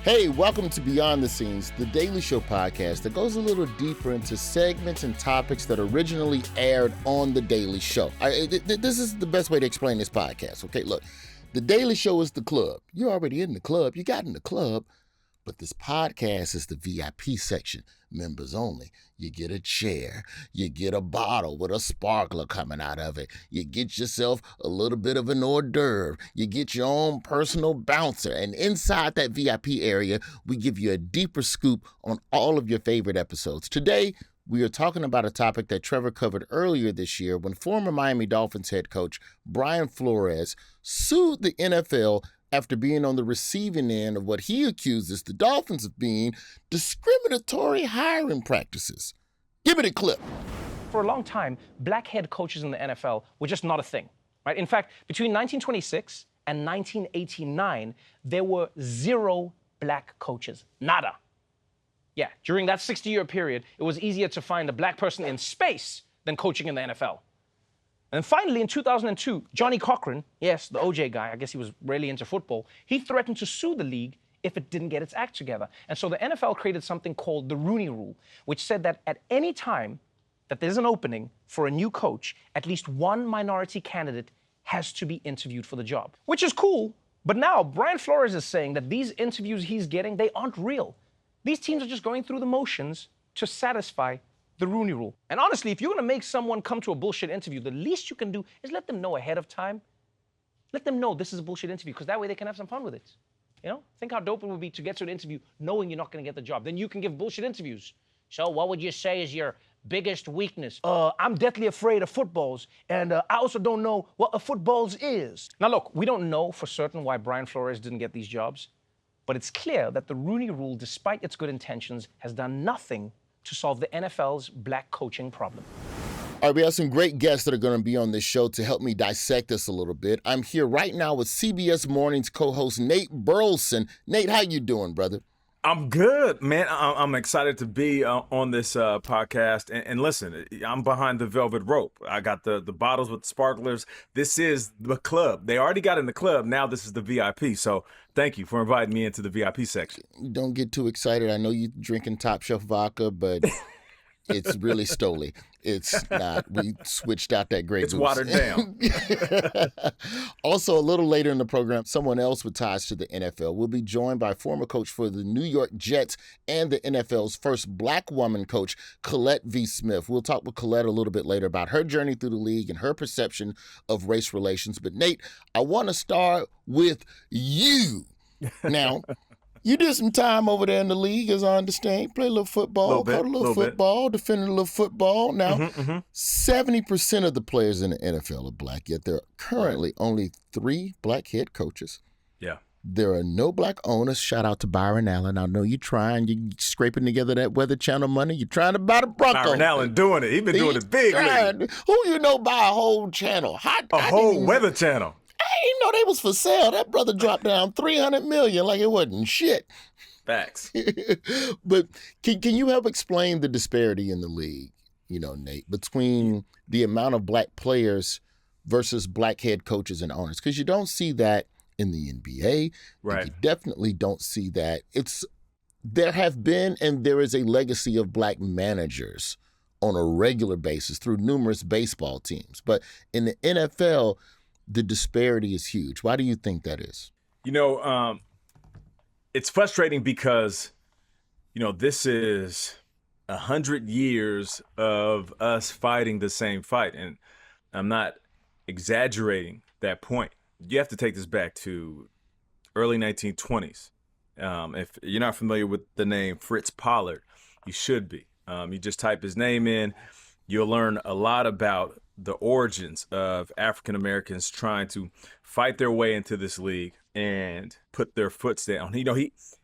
Hey, welcome to Beyond the Scenes, the Daily Show podcast that goes a little deeper into segments and topics that originally aired on The Daily Show. This is the best way to explain this podcast, okay? Look, The Daily Show is the club. You're already in the club. You got in the club. But this podcast is the VIP section, members only. You get a chair, you get a bottle with a sparkler coming out of it. You get yourself a little bit of an hors d'oeuvre. You get your own personal bouncer. And inside that VIP area, we give you a deeper scoop on all of your favorite episodes. Today, we are talking about a topic that Trevor covered earlier this year when former Miami Dolphins head coach Brian Flores sued the NFL after being on the receiving end of what he accuses the Dolphins of being discriminatory hiring practices. Give it a clip. For a long time, black head coaches in the NFL were just not a thing, right? In fact, between 1926 and 1989, there were 0 black coaches. Nada. Yeah, during that 60-year period, it was easier to find a black person in space than coaching in the NFL. And finally, in 2002, Johnny Cochran, yes, the OJ guy, I guess he was really into football, he threatened to sue the league if it didn't get its act together. And so the NFL created something called the Rooney Rule, which said that at any time that there's an opening for a new coach, at least one minority candidate has to be interviewed for the job, which is cool. But now Brian Flores is saying that these interviews he's getting, they aren't real. These teams are just going through the motions to satisfy the Rooney Rule. And honestly, if you're gonna make someone come to a bullshit interview, the least you can do is let them know ahead of time. Let them know this is a bullshit interview, because that way they can have some fun with it. You know? Think how dope it would be to get to an interview knowing you're not gonna get the job. Then you can give bullshit interviews. So what would you say is your biggest weakness? I'm deathly afraid of footballs, and I also don't know what a footballs is. Now look, we don't know for certain why Brian Flores didn't get these jobs, but it's clear that the Rooney Rule, despite its good intentions, has done nothing to solve the NFL's black coaching problem. All right, we have some great guests that are going to be on this show to help me dissect this a little bit. I'm here right now with CBS Mornings co-host Nate Burleson. Nate, how you doing, brother? I'm good, man. I'm excited to be on this podcast. And listen, I'm behind the velvet rope. I got the bottles with the sparklers. This is the club. They already got in the club. Now this is the VIP. So thank you for inviting me into the VIP section. Don't get too excited. I know you're drinking top shelf vodka, but it's really Stoli. It's not. We switched out that Grey Goose. It's watered down. Also, a little later in the program, someone else with ties to the NFL will be joined by former coach for the New York Jets and the NFL's first black woman coach, Collette V. Smith. We'll talk with Collette a little bit later about her journey through the league and her perception of race relations. But Nate, I want to start with you. Now, you did some time over there in the league, as I understand. You played a little football, caught a little football, defended a little football. Now, 70% of the players in the NFL are black, yet there are currently only 3 black head coaches. Yeah. There are no black owners. Shout out to Byron Allen. I know you're trying. You're scraping together that Weather Channel money. You're trying to buy the Broncos. Byron Allen doing it. He's been doing it big lately. Who you know buy a whole channel? A whole Weather Channel. I didn't know they was for sale. That brother dropped down $300 million like it wasn't shit. Facts. But can you help explain the disparity in the league, Nate, between the amount of black players versus black head coaches and owners? Because you don't see that in the NBA. Right. You definitely don't see that. There have been and there is a legacy of black managers on a regular basis through numerous baseball teams. But in the NFL, the disparity is huge. Why do you think that is? It's frustrating because, this is 100 years of us fighting the same fight. And I'm not exaggerating that point. You have to take this back to early 1920s. If you're not familiar with the name Fritz Pollard, you should be. You just type his name in, you'll learn a lot about the origins of African Americans trying to fight their way into this league and put their foots down.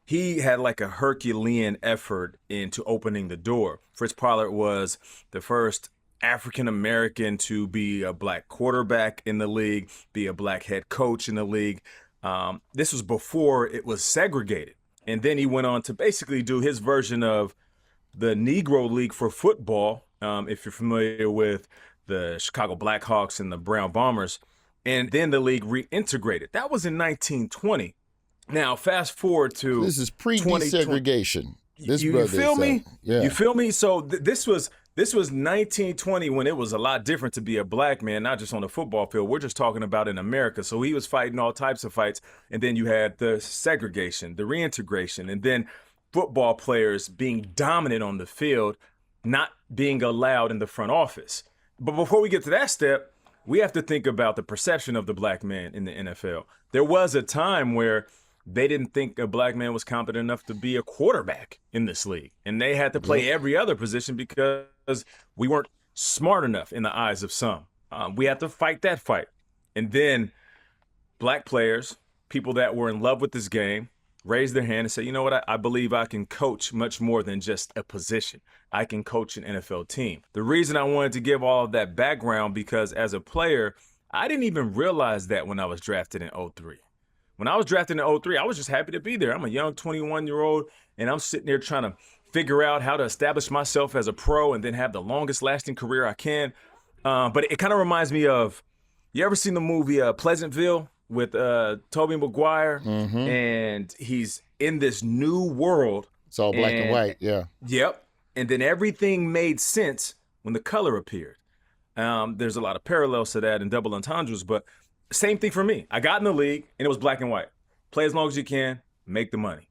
He had like a Herculean effort into opening the door. Fritz Pollard was the first African American to be a black quarterback in the league, be a black head coach in the league. This was before it was segregated. And then he went on to basically do his version of the Negro League for football, if you're familiar with the Chicago Blackhawks and the Brown Bombers. And then the league reintegrated. That was in 1920. Now, fast forward to This is pre-desegregation. This you brother feel is, me? yeah. You feel me? So this was 1920 when it was a lot different to be a black man, not just on the football field. We're just talking about in America. So he was fighting all types of fights. And then you had the segregation, the reintegration, and then football players being dominant on the field, not being allowed in the front office. But before we get to that step, we have to think about the perception of the black man in the NFL. There was a time where they didn't think a black man was competent enough to be a quarterback in this league. And they had to play every other position because we weren't smart enough in the eyes of some. We had to fight that fight. And then black players, people that were in love with this game, raised their hand and said, you know what, I believe I can coach much more than just a position. I can coach an NFL team. The reason I wanted to give all of that background because as a player, I didn't even realize that when I was drafted in 2003. When I was drafted in 2003, I was just happy to be there. I'm a young 21-year-old, and I'm sitting there trying to figure out how to establish myself as a pro and then have the longest-lasting career I can. But it kind of reminds me of, you ever seen the movie Pleasantville with Tobey Maguire? Mm-hmm. And he's in this new world. It's all black and white, yeah. Yep. And then everything made sense when the color appeared. There's a lot of parallels to that and double entendres, but same thing for me. I got in the league, and it was black and white. Play as long as you can, make the money.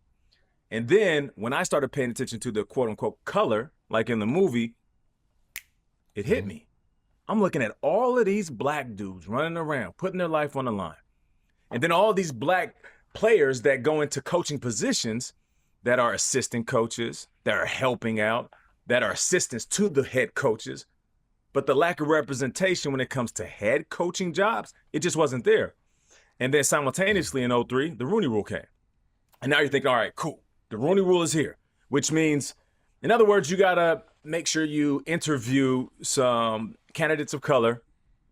And then when I started paying attention to the quote-unquote color, like in the movie, it hit me. I'm looking at all of these black dudes running around, putting their life on the line. And then all these black players that go into coaching positions that are assistant coaches, that are helping out, that are assistants to the head coaches. But the lack of representation when it comes to head coaching jobs, it just wasn't there. And then simultaneously in 2003, the Rooney Rule came. And now you're thinking, all right, cool. The Rooney Rule is here, which means, in other words, you got to make sure you interview some candidates of color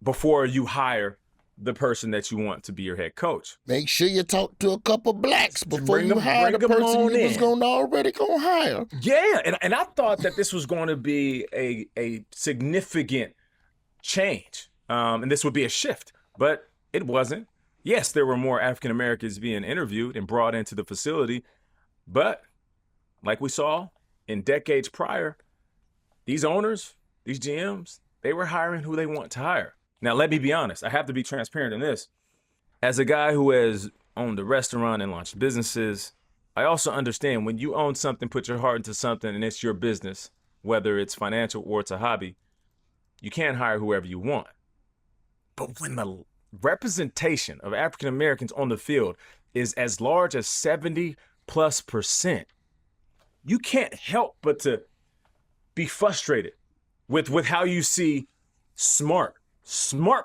before you hire the person that you want to be your head coach. Make sure you talk to a couple blacks before you hire the person you was already going to hire. Yeah, and I thought that this was going to be a significant change, and this would be a shift, but it wasn't. Yes, there were more African Americans being interviewed and brought into the facility, but like we saw in decades prior, these owners, these GMs, they were hiring who they want to hire. Now, let me be honest. I have to be transparent in this. As a guy who has owned a restaurant and launched businesses, I also understand when you own something, put your heart into something, and it's your business, whether it's financial or it's a hobby, you can't hire whoever you want. But when the representation of African Americans on the field is as large as 70+%, you can't help but to be frustrated with how you see smart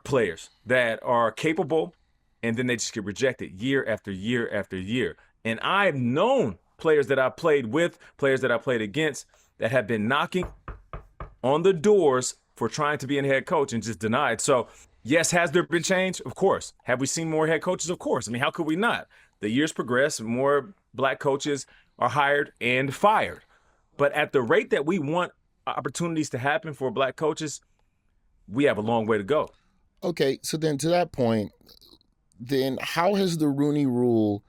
players that are capable, and then they just get rejected year after year after year. And I've known players that I played with, players that I played against, that have been knocking on the doors for trying to be a head coach and just denied. So, yes, has there been change? Of course. Have we seen more head coaches? Of course. I mean, how could we not? The years progress, more black coaches are hired and fired. But at the rate that we want opportunities to happen for black coaches, we have a long way to go. Okay, so then to that point, then how has the Rooney Rule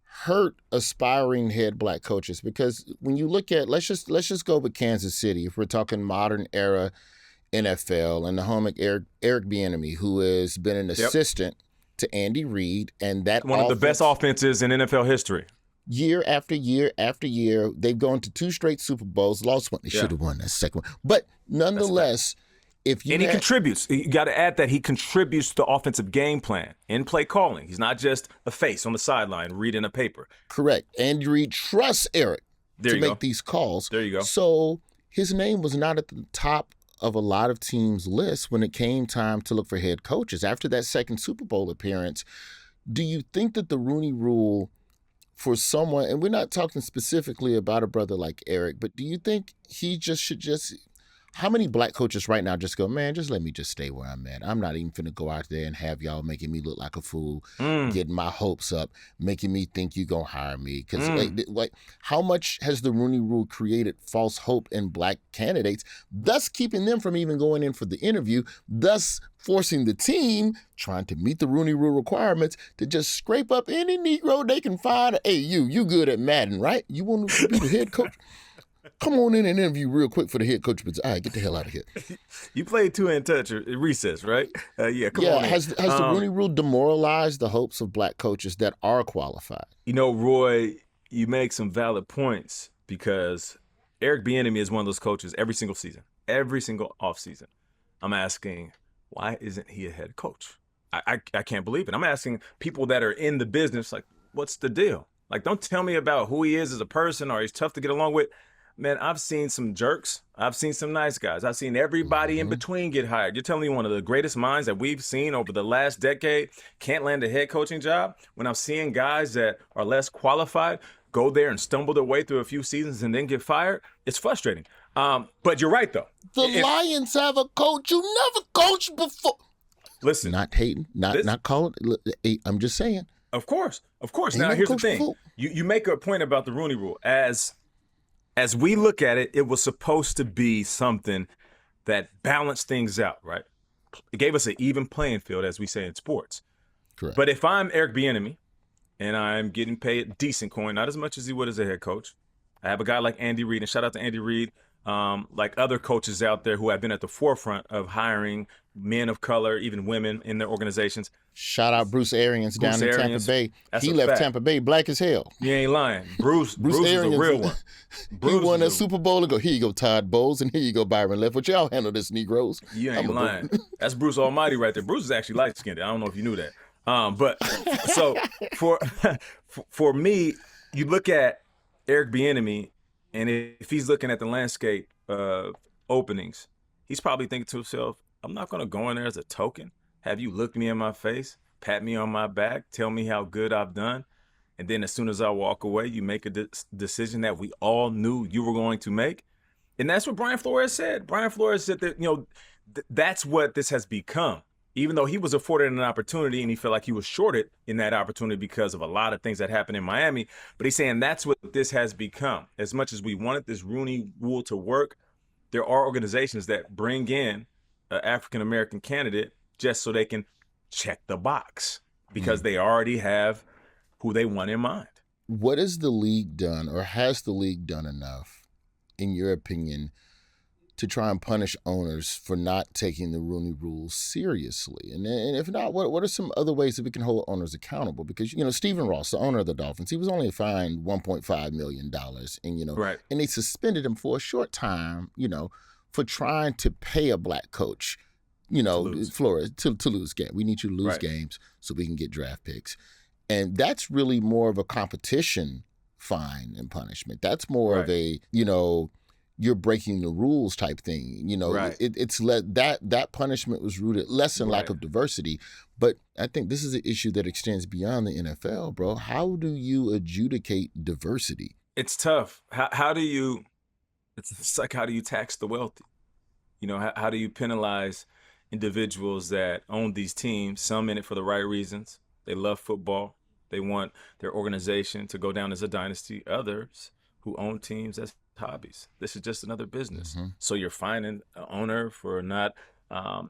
hurt aspiring head black coaches? Because when you look at, let's just go with Kansas City, if we're talking modern era NFL, and the home of Eric Bieniemy, who has been an assistant to Andy Reid, and that one of the best offenses in NFL history. Year after year after year, they've gone to 2 straight Super Bowls, lost one. They should have won that second one. But nonetheless, he contributes. You got to add that he contributes to the offensive game plan in play calling. He's not just a face on the sideline reading a paper. Correct. Andy Reid trusts Eric to make these calls. There you go. So his name was not at the top of a lot of teams' lists when it came time to look for head coaches. After that second Super Bowl appearance, do you think that the Rooney Rule for someone, and we're not talking specifically about a brother like Eric, but do you think he should How many black coaches right now just go, man, just let me just stay where I'm at. I'm not even finna go out there and have y'all making me look like a fool, getting my hopes up, making me think you gonna hire me. Because like, how much has the Rooney Rule created false hope in black candidates, thus keeping them from even going in for the interview, thus forcing the team, trying to meet the Rooney Rule requirements, to just scrape up any Negro they can find. Hey, you good at Madden, right? You want to be the head coach? Come on in and interview real quick for the head coach. All right, get the hell out of here. You played two-hand touch at recess, right? Come on in. Has the Rooney Rule demoralized the hopes of black coaches that are qualified? You know, Roy, you make some valid points, because Eric Bieniemy is one of those coaches every single season, every single offseason. I'm asking, why isn't he a head coach? I can't believe it. I'm asking people that are in the business, like, what's the deal? Like, don't tell me about who he is as a person or he's tough to get along with. Man, I've seen some jerks. I've seen some nice guys. I've seen everybody in between get hired. You're telling me one of the greatest minds that we've seen over the last decade can't land a head coaching job, when I'm seeing guys that are less qualified go there and stumble their way through a few seasons and then get fired? It's frustrating. But you're right, though. The Lions have a coach you never coached before. Listen. Not hating, not calling. I'm just saying. Of course. Now, here's the thing. You make a point about the Rooney Rule. As we look at it, it was supposed to be something that balanced things out, right? It gave us an even playing field, as we say in sports. Correct. But if I'm Eric Bieniemy and I'm getting paid decent coin, not as much as he would as a head coach, I have a guy like Andy Reid, and shout out to Andy Reid, like other coaches out there who have been at the forefront of hiring men of color, even women in their organizations. Shout out Bruce Arians down in Tampa Bay. He left fact. Tampa Bay black as hell. You ain't lying. Bruce Arians, is a real one. He won that Super Bowl and go, here you go, Todd Bowles, and here you go, Byron Leftwich. Y'all handle this, Negroes. You ain't lying. That's Bruce Almighty right there. Bruce is actually light-skinned. I don't know if you knew that. But so for me, you look at Eric Bieniemy, and if he's looking at the landscape of openings, he's probably thinking to himself, I'm not going to go in there as a token, have you look me in my face, pat me on my back, tell me how good I've done, and then as soon as I walk away, you make a decision that we all knew you were going to make. And that's what Brian Flores said. Brian Flores said that, that's what this has become. Even though he was afforded an opportunity and he felt like he was shorted in that opportunity because of a lot of things that happened in Miami, but he's saying that's what this has become. As much as we wanted this Rooney Rule to work, there are organizations that bring in an African-American candidate just so they can check the box because they already have who they want in mind. What has the league done, or has the league done enough, in your opinion, to try and punish owners for not taking the Rooney Rule seriously? And if not, what are some other ways that we can hold owners accountable? Because, Stephen Ross, the owner of the Dolphins, he was only fined $1.5 million. And, right. And they suspended him for a short time, for trying to pay a black coach, Flores, to lose games. We need you to lose games so we can get draft picks. And that's really more of a competition fine and punishment. That's more of a, you're breaking the rules type thing. It's that punishment was rooted less in lack of diversity. But I think this is an issue that extends beyond the NFL, bro. How do you adjudicate diversity? It's tough. How do you, it's like, how do you tax the wealthy? How do you penalize individuals that own these teams, some in it for the right reasons? They love football. They want their organization to go down as a dynasty. Others who own teams as hobbies. This is just another business. Mm-hmm. So you're fining an owner for not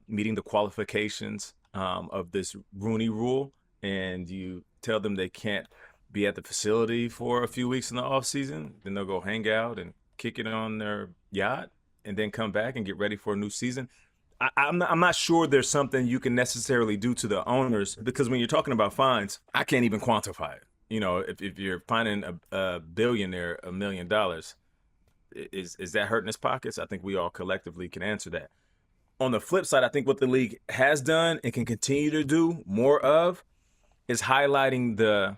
meeting the qualifications of this Rooney Rule, and you tell them they can't be at the facility for a few weeks in the off season. Then they'll go hang out and kick it on their yacht and then come back and get ready for a new season. I'm not sure there's something you can necessarily do to the owners, because when you're talking about fines, I can't even quantify it. If you're fining a billionaire $1 million, is that hurting his pockets? I think we all collectively can answer that. On the flip side, I think what the league has done and can continue to do more of is highlighting the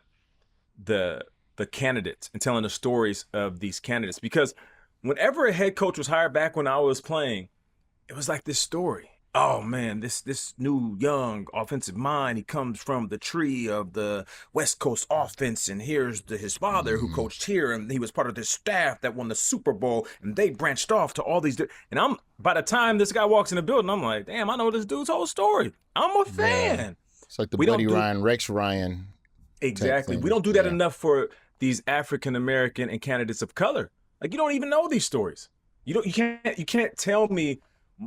candidates and telling the stories of these candidates. Because whenever a head coach was hired back when I was playing, it was like this story. oh man, this new young offensive mind, he comes from the tree of the West Coast offense, and here's his father who coached here, and he was part of this staff that won the Super Bowl, and they branched off to all these. And by the time this guy walks in the building, I'm like, damn, I know this dude's whole story. I'm a fan. Yeah. It's like the Buddy Ryan, Rex Ryan. Exactly. We don't do that enough for these African American and candidates of color. Like, you don't even know these stories. You can't tell me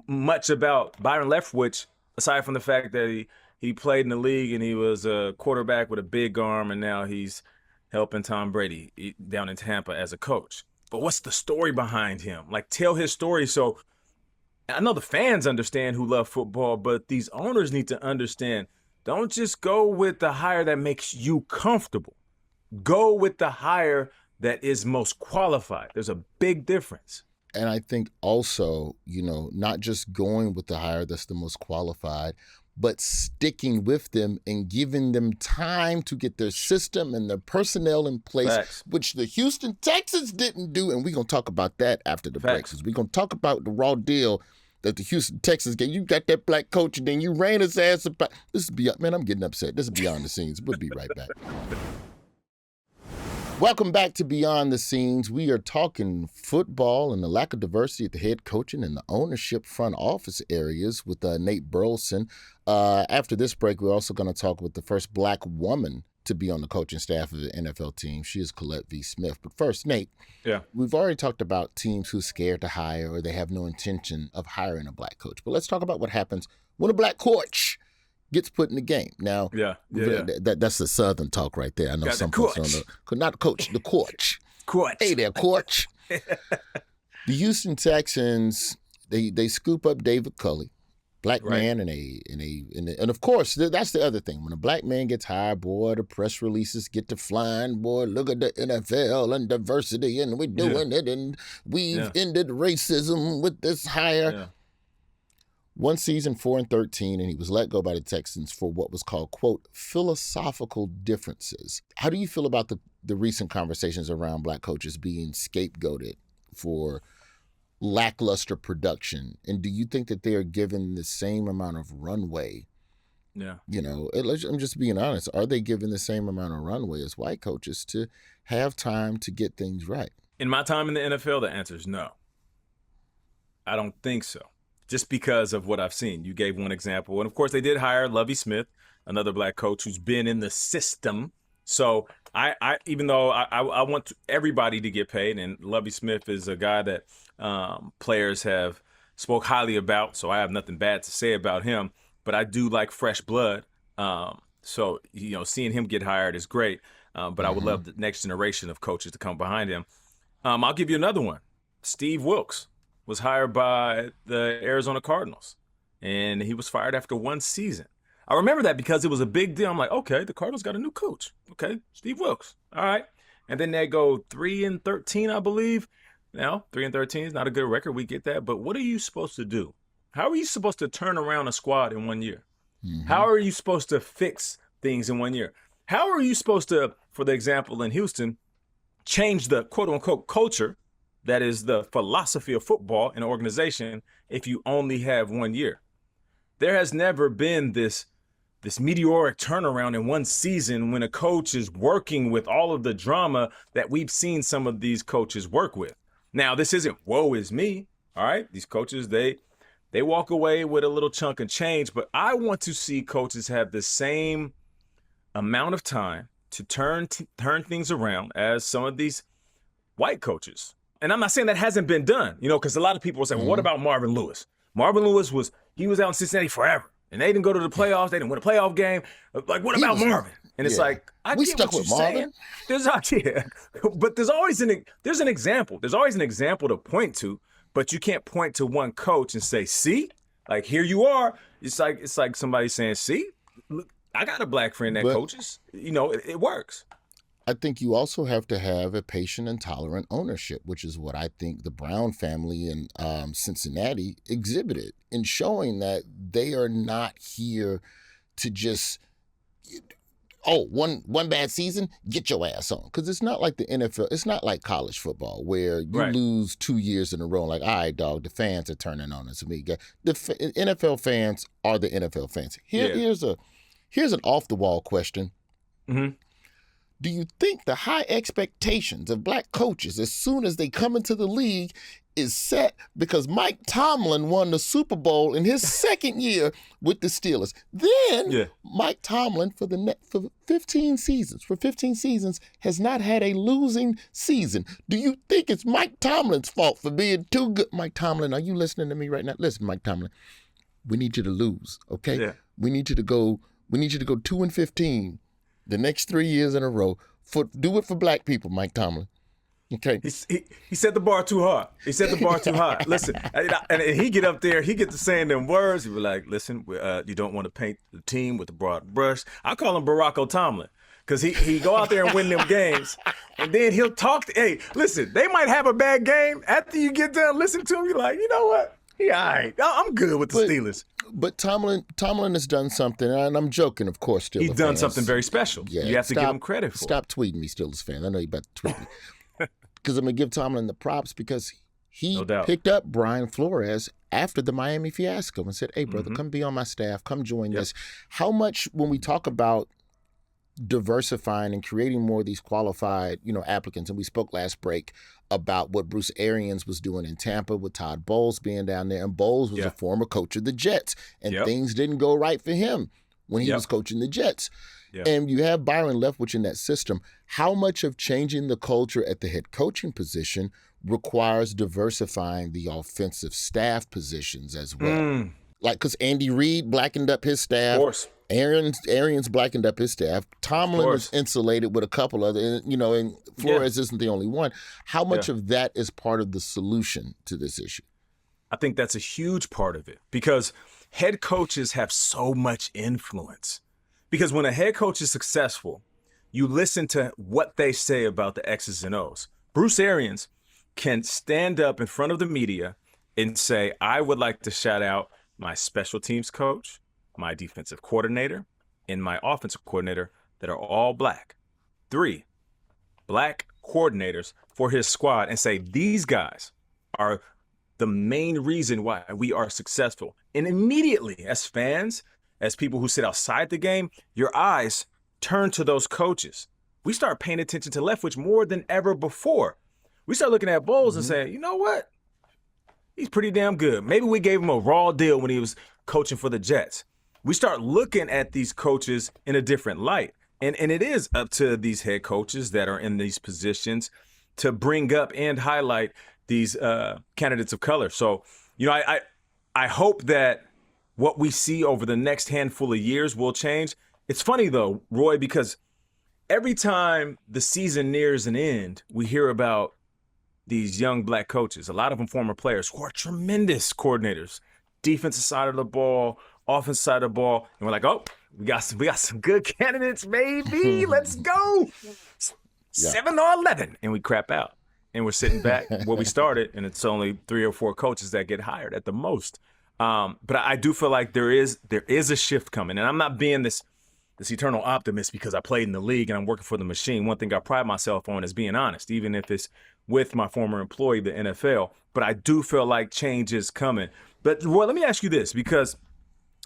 much about Byron Leftwich, aside from the fact that he played in the league and he was a quarterback with a big arm, and now he's helping Tom Brady down in Tampa as a coach. But what's the story behind him? Like, tell his story. So I know the fans understand who love football, but these owners need to understand, don't just go with the hire that makes you comfortable. Go with the hire that is most qualified. There's a big difference. And I think also, not just going with the hire that's the most qualified, but sticking with them and giving them time to get their system and their personnel in place, Facts. which the Houston Texans didn't do. And we're going to talk about that after the break. We're going to talk about the raw deal that the Houston Texans gave. You got that black coach, and then you ran his ass about. Man, I'm getting upset. This is Beyond the Scenes. We'll be right back. Welcome back to Beyond the Scenes. We are talking football and the lack of diversity at the head coaching and the ownership front office areas with Nate Burleson. After this break, we're also going to talk with the first black woman to be on the coaching staff of the NFL team. She is Collette V. Smith. But first, Nate, we've already talked about teams who are scared to hire or they have no intention of hiring a black coach. But let's talk about what happens when a black coach gets put in the game. Now, that's the Southern talk right there. I know some folks don't know. Not the coach, the coach. Coach. Hey there, coach. The Houston Texans, they scoop up David Culley, black man, and of course, that's the other thing. When a black man gets hired, boy, the press releases get to flying. Boy, look at the NFL and diversity, and we're doing it, and we've ended racism with this hire. Yeah. One season, 4-13, and he was let go by the Texans for what was called, quote, philosophical differences. How do you feel about the recent conversations around black coaches being scapegoated for lackluster production? And do you think that they are given the same amount of runway? Yeah. I'm just being honest. Are they given the same amount of runway as white coaches to have time to get things right? In my time in the NFL, the answer is no. I don't think so. Just because of what I've seen. You gave one example. And, of course, they did hire Lovie Smith, another black coach who's been in the system. So I even though I want everybody to get paid, and Lovie Smith is a guy that players have spoke highly about, so I have nothing bad to say about him. But I do like fresh blood. So, seeing him get hired is great. But I would love the next generation of coaches to come behind him. I'll give you another one. Steve Wilkes was hired by the Arizona Cardinals, and he was fired after one season. I remember that because it was a big deal. I'm like, okay, the Cardinals got a new coach. Okay, Steve Wilkes. All right. And then they go 3-13, I believe. Now, 3-13 is not a good record. We get that. But what are you supposed to do? How are you supposed to turn around a squad in 1 year? How are you supposed to fix things in 1 year? How are you supposed to, for the example in Houston, change the quote-unquote culture that is the philosophy of football in an organization if you only have 1 year? There has never been this meteoric turnaround in one season when a coach is working with all of the drama that we've seen some of these coaches work with. Now, this isn't woe is me, all right? These coaches, they walk away with a little chunk of change, but I want to see coaches have the same amount of time to turn things around as some of these white coaches. And I'm not saying that hasn't been done, because a lot of people will say, well, what about Marvin Lewis? Marvin Lewis was out in Cincinnati forever, and they didn't go to the playoffs. They didn't win a playoff game. Like, what about Marvin? And it's like, I we get stuck what with you're Marvin. Saying. But there's always an example. There's always an example to point to, but you can't point to one coach and say, see, like, here you are. It's like somebody saying, see, look, I got a black friend that coaches. It works. I think you also have to have a patient and tolerant ownership, which is what I think the Brown family in Cincinnati exhibited in showing that they are not here to just oh, one bad season, get your ass on. Because it's not like the NFL. It's not like college football where you lose 2 years in a row. Like, all right, dog, the fans are turning on us. The NFL fans are the NFL fans. Here's an off-the-wall question. Mm-hmm. Do you think the high expectations of black coaches as soon as they come into the league is set because Mike Tomlin won the Super Bowl in his second year with the Steelers? Then Mike Tomlin for 15 seasons has not had a losing season. Do you think it's Mike Tomlin's fault for being too good? Mike Tomlin, are you listening to me right now? Listen, Mike Tomlin, we need you to lose, okay? Yeah. We need you to go 2-15 the next 3 years in a row. Do it for black people, Mike Tomlin. Okay. He set the bar too hard. He set the bar too high. Listen, and he get up there, he get to saying them words. He be like, listen, you don't want to paint the team with a broad brush. I call him Barack O'Tomlin because he go out there and win them games. And then he'll talk hey, listen, they might have a bad game. After you get done, listen to him, you're like, you know what? He all right. I'm good with the Steelers. But Tomlin has done something, and I'm joking, of course, Steelers He's done something very special. Yeah, you have to give him credit for it. Stop tweeting me, Steelers fans. I know you're about to tweet me. Because I'm going to give Tomlin the props because he picked up Brian Flores after the Miami fiasco and said, hey, brother, come be on my staff. Come join this. How much, when we talk about diversifying and creating more of these qualified, applicants, and we spoke last break about what Bruce Arians was doing in Tampa with Todd Bowles being down there, and Bowles was a former coach of the Jets, and things didn't go right for him when he was coaching the Jets. And you have Byron Leftwich in that system. How much of changing the culture at the head coaching position requires diversifying the offensive staff positions as well? Like, because Andy Reid blackened up his staff. Of course. Arians blackened up his staff. Tomlin was insulated with a couple other, and Flores isn't the only one. How much of that is part of the solution to this issue? I think that's a huge part of it because head coaches have so much influence. Because when a head coach is successful, you listen to what they say about the X's and O's. Bruce Arians can stand up in front of the media and say, I would like to shout out my special teams coach, my defensive coordinator, and my offensive coordinator that are all black. 3 black coordinators for his squad and say, these guys are the main reason why we are successful. And immediately, as fans, as people who sit outside the game, your eyes turn to those coaches. We start paying attention to Leftwich more than ever before. We start looking at Bowles and saying, you know what? He's pretty damn good. Maybe we gave him a raw deal when he was coaching for the Jets. We start looking at these coaches in a different light. And it is up to these head coaches that are in these positions to bring up and highlight these candidates of color. So, I hope that what we see over the next handful of years will change. It's funny, though, Roy, because every time the season nears an end, we hear about these young black coaches, a lot of them former players who are tremendous coordinators, defensive side of the ball, offensive side of the ball. And we're like, oh, we got some good candidates, baby. Let's go. 7 or 11. And we crap out. And we're sitting back where we started, and it's only 3 or 4 coaches that get hired at the most. But I do feel like there is a shift coming, and I'm not being this eternal optimist because I played in the league and I'm working for the machine. One thing I pride myself on is being honest, even if it's with my former employee, the NFL. But I do feel like change is coming. But Roy, let me ask you this, because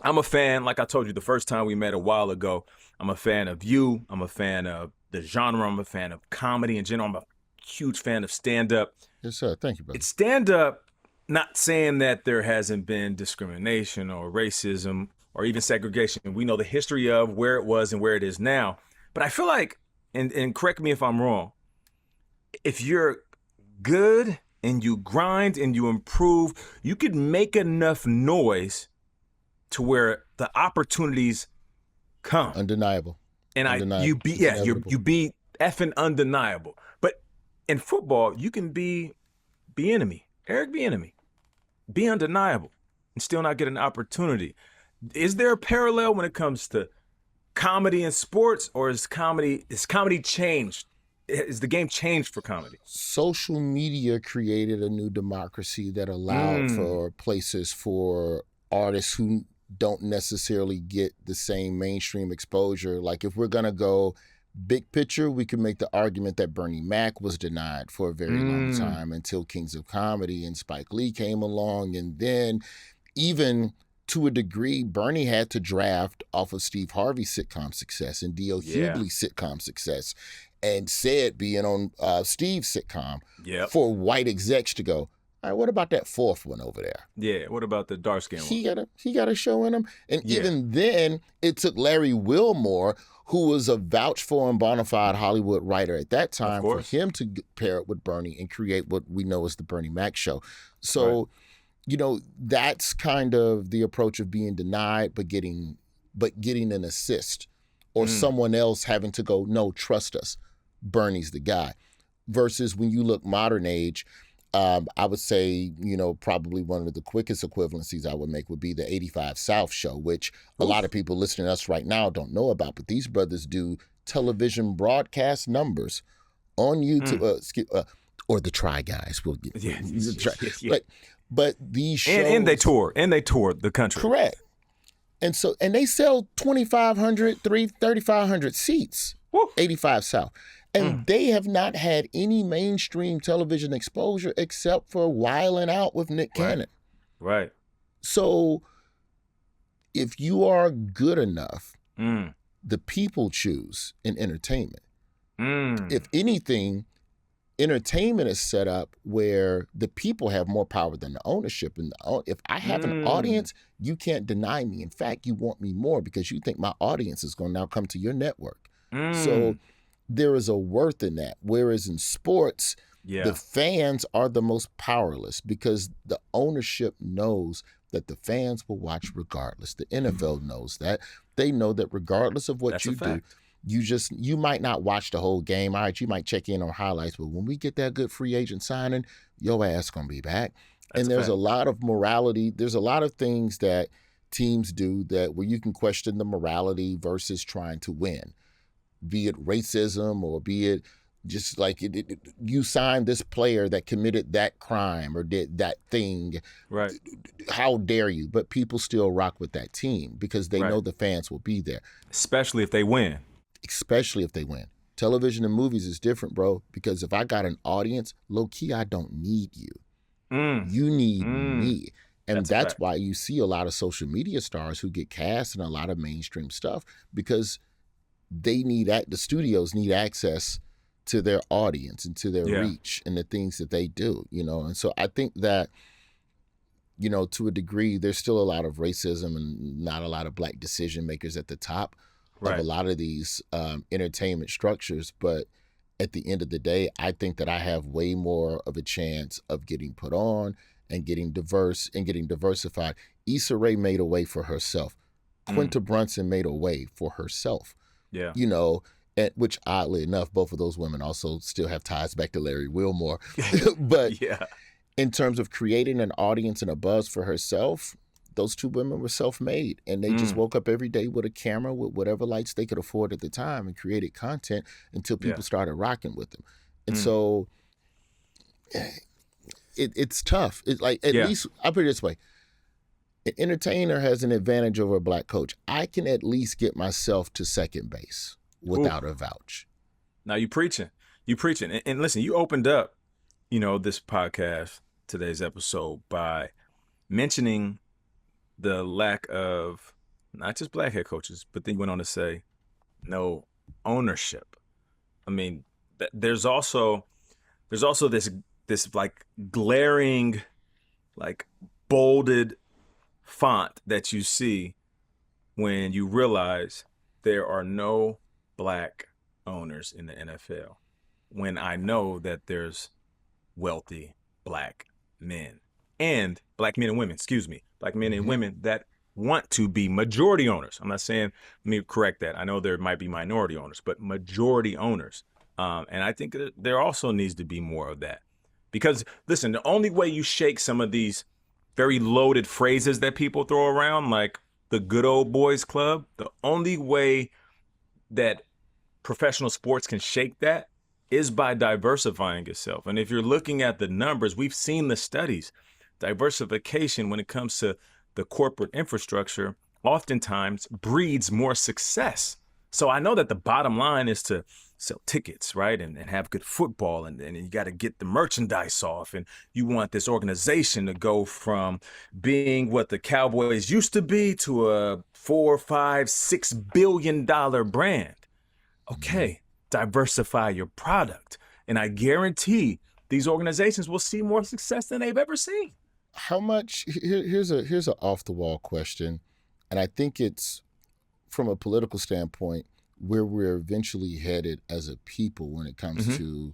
I'm a fan, like I told you the first time we met a while ago. I'm a fan of you. I'm a fan of the genre. I'm a fan of comedy in general. I'm a huge fan of stand-up. Yes, sir. Thank you, brother. It's stand-up. Not saying that there hasn't been discrimination or racism or even segregation. We know the history of where it was and where it is now. But I feel like, and correct me if I'm wrong, if you're good and you grind and you improve, you could make enough noise to where the opportunities come. Undeniable. And you be effing undeniable. But in football, you can be enemy. Eric Bieniemy. Be undeniable and still not get an opportunity. Is there a parallel when it comes to comedy and sports, or is comedy changed? Is the game changed for comedy? Social media created a new democracy that allowed for places for artists who don't necessarily get the same mainstream exposure. Like if we're going to go big picture, we can make the argument that Bernie Mac was denied for a very long time until Kings of Comedy and Spike Lee came along. And then even to a degree, Bernie had to draft off of Steve Harvey's sitcom success and D.L. Hughley's sitcom success, and said being on Steve's sitcom for white execs to go, all right, what about that fourth one over there? Yeah, what about the dark skin one? He got a show in him. And even then, it took Larry Wilmore, who was a vouched for and bona fide Hollywood writer at that time, for him to pair it with Bernie and create what we know as the Bernie Mac show. So, that's kind of the approach of being denied, but getting an assist, or someone else having to go, no, trust us, Bernie's the guy. Versus when you look modern age, I would say, probably one of the quickest equivalencies I would make would be the 85 South show, which a lot of people listening to us right now don't know about. But these brothers do television broadcast numbers on YouTube, or the Try Guys. But these shows, and they tour the country. Correct. And they sell 2,500, 3,500 seats. Woo. 85 South. And they have not had any mainstream television exposure except for Wildin' Out with Nick Cannon. Right. So if you are good enough, the people choose in entertainment. If anything, entertainment is set up where the people have more power than the ownership. And if I have an audience, you can't deny me. In fact, you want me more because you think my audience is going to now come to your network. So there is a worth in that. Whereas in sports, the fans are the most powerless because the ownership knows that the fans will watch regardless. The NFL knows that. They know that regardless of what you do, you might not watch the whole game. All right, you might check in on highlights, but when we get that good free agent signing, your ass gonna be back. And there's a lot of morality. There's a lot of things that teams do that where you can question the morality versus trying to win. Be it racism or be it just like you signed this player that committed that crime or did that thing. Right. How dare you? But people still rock with that team because they know the fans will be there. Especially if they win. Television and movies is different, bro, because if I got an audience, low-key, I don't need you. You need me. And that's why you see a lot of social media stars who get cast in a lot of mainstream stuff because they need the studios need access to their audience and to their reach and the things that they do, And so I think that, to a degree, there's still a lot of racism and not a lot of black decision makers at the top of a lot of these entertainment structures. But at the end of the day, I think that I have way more of a chance of getting put on and getting diverse and getting diversified. Issa Rae made a way for herself. Quinta Brunson made a way for herself. Yeah. Which oddly enough, both of those women also still have ties back to Larry Wilmore. But in terms of creating an audience and a buzz for herself, those two women were self-made. And they just woke up every day with a camera with whatever lights they could afford at the time and created content until people started rocking with them. And so it's tough. It's like, at least, I'll put it this way. An entertainer has an advantage over a black coach. I can at least get myself to second base without a vouch. Now you preaching. And listen, you opened up, this podcast, today's episode, by mentioning the lack of not just black head coaches, but then you went on to say no ownership. I mean, there's also this like glaring, like bolded font that you see when you realize there are no black owners in the NFL, when I know that there's wealthy black men and black men and women, black men and women that want to be majority owners. I'm not saying, let me correct that. I know there might be minority owners, but majority owners. And I think that there also needs to be more of that. Because listen, the only way you shake some of these very loaded phrases that people throw around, like the good old boys club, the only way that professional sports can shake that is by diversifying itself. And if you're looking at the numbers, we've seen the studies, diversification when it comes to the corporate infrastructure oftentimes breeds more success. So I know that the bottom line is to sell tickets, right? And have good football. And you got to get the merchandise off. And you want this organization to go from being what the Cowboys used to be to a $4, $5, $6 billion brand. Okay, diversify your product. And I guarantee these organizations will see more success than they've ever seen. How much, here's a off the wall question. And I think it's from a political standpoint, where we're eventually headed as a people when it comes to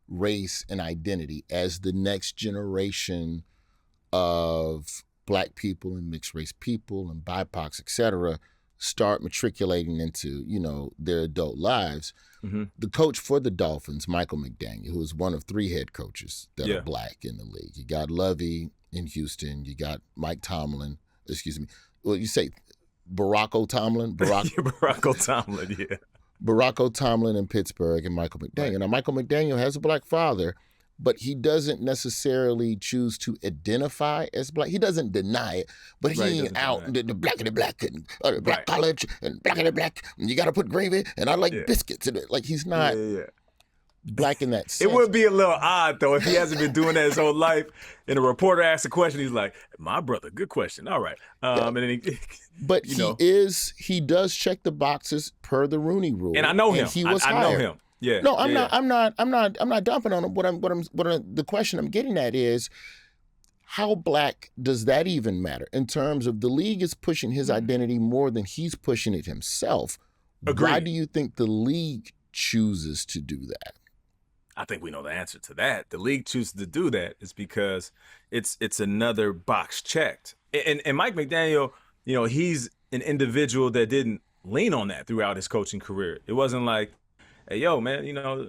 race and identity, as the next generation of Black people and mixed race people and BIPOCs, et cetera, start matriculating into, their adult lives. The coach for the Dolphins, Michael McDaniel, who is one of 3 head coaches that are Black in the league. You got Lovey in Houston. You got Mike Tomlin. Excuse me. Well, you say Barack O'Tomlin? Barack O'Tomlin, yeah. Barack O'Tomlin in Pittsburgh and Michael McDaniel. Right. Now, Michael McDaniel has a Black father, but he doesn't necessarily choose to identify as Black. He doesn't deny it, but he ain't out the Black and the Black and Black college and Black and the Black. And you got to put gravy, and I like biscuits in it. Like, he's not Black in that sense. It would be a little odd, though, if he hasn't been doing that his whole life, and a reporter asks a question, he's like, my brother, good question. All right. And then but he does check the boxes per the Rooney Rule. And I know him. He was I know him. Yeah. No, I'm not dumping on him. The question I'm getting at is, how Black does that even matter in terms of the league is pushing his identity more than he's pushing it himself? Agreed. Why do you think the league chooses to do that? I think we know the answer to that. The league chooses to do that is because it's another box checked. And Mike McDaniel, he's an individual that didn't lean on that throughout his coaching career. It wasn't like, hey, yo, man,